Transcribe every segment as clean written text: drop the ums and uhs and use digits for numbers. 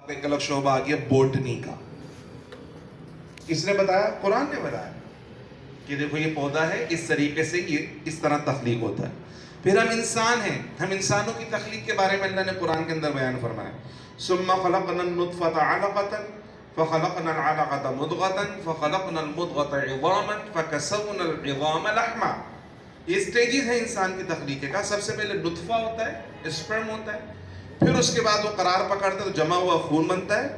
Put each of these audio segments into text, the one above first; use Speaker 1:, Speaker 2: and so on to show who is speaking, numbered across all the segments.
Speaker 1: ایک الگ شعبہ آ گیا بوٹنی کا. کس نے بتایا؟ قرآن نے بتایا کہ دیکھو یہ پودا ہے، اس طریقے سے یہ اس طرح تخلیق ہوتا ہے. پھر ہم انسان ہیں، ہم انسانوں کی تخلیق کے بارے میں اللہ نے قرآن کے اندر بیان فرمایا. ثم خلقنا النطفة علقة فخلقنا العلقة مضغة فخلقنا المضغة عظاما فكسونا العظام لحما. یہ سٹیجز ہیں انسان کی تخلیق کا. سب سے پہلے نطفہ ہوتا ہے، اسپرم ہوتا ہے، پھر اس کے بعد وہ قرار پکڑتا ہے تو جمع ہوا خون بنتا ہے،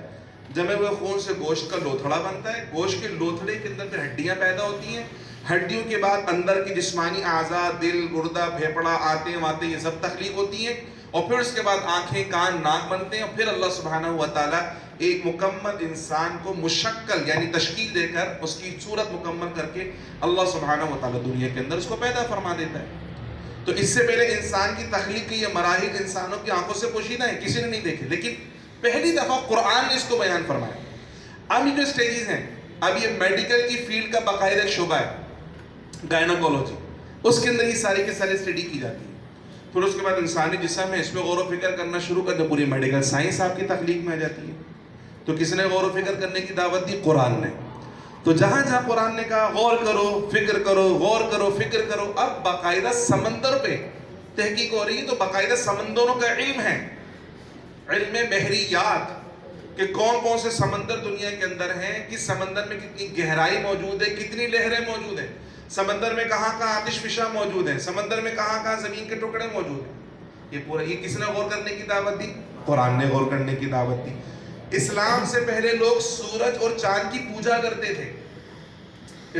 Speaker 1: جمے ہوئے خون سے گوشت کا لوتھڑا بنتا ہے، گوشت کے لوتھڑے کے اندر پھر ہڈیاں پیدا ہوتی ہیں، ہڈیوں کے بعد اندر کی جسمانی اعضاء، دل، گردہ، پھیپڑا، آتے واتے یہ سب تخلیق ہوتی ہیں، اور پھر اس کے بعد آنکھیں، کان، ناک بنتے ہیں، اور پھر اللہ سبحانہ و تعالیٰ ایک مکمل انسان کو مشکل یعنی تشکیل دے کر اس کی صورت مکمل کر کے اللہ سبحانہ و تعالیٰ دنیا کے اندر اس کو پیدا فرما دیتا ہے. تو اس سے پہلے انسان کی تخلیق کے یہ مراحل انسانوں کی آنکھوں سے پوشیدہ ہیں، کسی نے نہیں دیکھے، لیکن پہلی دفعہ قرآن نے اس کو بیان فرمایا. اب یہ جو سٹیجز ہیں، اب یہ میڈیکل کی فیلڈ کا باقاعدہ ایک شعبہ ہے، گائنوکولوجی، اس کے اندر یہ ساری کے ساری اسٹڈی کی جاتی ہے. پھر اس کے بعد انسانی جسم ہے، اس پہ غور و فکر کرنا شروع کر دے، پوری میڈیکل سائنس آپ کی تخلیق میں آ جاتی ہے. تو کس نے غور و فکر کرنے کی دعوت دی؟ قرآن نے. تو جہاں جہاں قرآن نے کہا غور کرو، فکر کرو، غور کرو، فکر کرو، اب باقاعدہ سمندر پہ تحقیق ہو رہی ہے. تو باقاعدہ سمندروں کا علم ہے، علم بحریات، کہ کون کون سے سمندر دنیا کے اندر ہیں، کس سمندر میں کتنی گہرائی موجود ہے، کتنی لہریں موجود ہیں، سمندر میں کہاں کہاں آتش فشاں موجود ہیں، سمندر میں کہاں کہاں زمین کے ٹکڑے موجود ہیں. یہ پورا یہ کس نے غور کرنے کی دعوت دی؟ قرآن نے غور کرنے کی دعوت دی. اسلام سے پہلے لوگ سورج اور چاند کی پوجا کرتے تھے.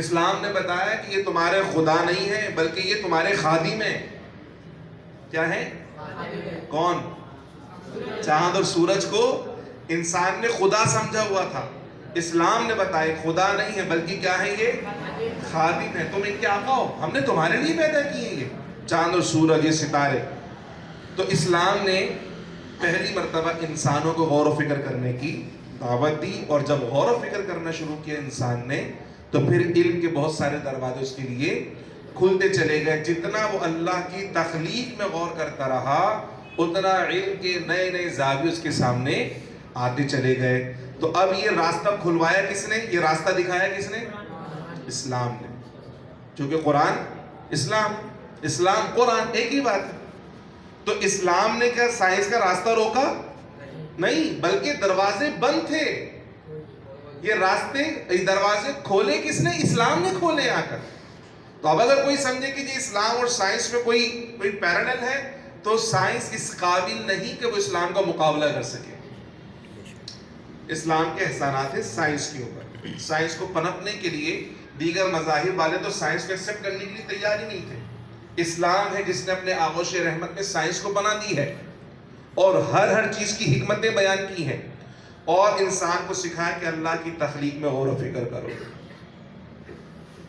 Speaker 1: اسلام نے بتایا کہ یہ تمہارے خدا نہیں ہے بلکہ یہ تمہارے خادم ہیں. کیا ہے؟ کون؟ چاند اور سورج کو انسان نے خدا سمجھا ہوا تھا. اسلام نے بتایا خدا نہیں ہے بلکہ کیا ہے؟ یہ خادم ہے. تم ان کے آقا ہو، ہم نے تمہارے لیے پیدا کیے ہیں یہ چاند اور سورج، یہ ستارے. تو اسلام نے پہلی مرتبہ انسانوں کو غور و فکر کرنے کی دعوت دی، اور جب غور و فکر کرنا شروع کیا انسان نے تو پھر علم کے بہت سارے دروازے اس کے لیے کھلتے چلے گئے. جتنا وہ اللہ کی تخلیق میں غور کرتا رہا اتنا علم کے نئے نئے زاویے اس کے سامنے آتے چلے گئے. تو اب یہ راستہ کھلوایا کس نے؟ یہ راستہ دکھایا کس نے؟ اسلام نے. چونکہ قرآن اسلام قرآن ایک ہی بات ہے. تو اسلام نے کیا سائنس کا راستہ روکا؟ نہیں، بلکہ دروازے بند تھے. یہ راستے، دروازے کھولے کس نے؟ اسلام نے کھولے آ کر. تو اب اگر کوئی سمجھے کہ جی اسلام اور سائنس میں کوئی پیرالل ہے تو سائنس اس قابل نہیں کہ وہ اسلام کا مقابلہ کر سکے. اسلام کے احسانات ہیں سائنس کے اوپر. سائنس کو پنپنے کے لیے دیگر مذاہب والے تو سائنس کو ایکسپٹ کرنے کے لیے تیار ہی نہیں تھے. اسلام ہے جس نے اپنے آغوش رحمت میں سائنس کو بنا دی ہے اور ہر چیز کی حکمتیں بیان کی ہیں، اور انسان کو سکھایا کہ اللہ کی تخلیق میں غور و فکر کرو.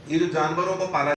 Speaker 1: یہ جو جانوروں کو پالا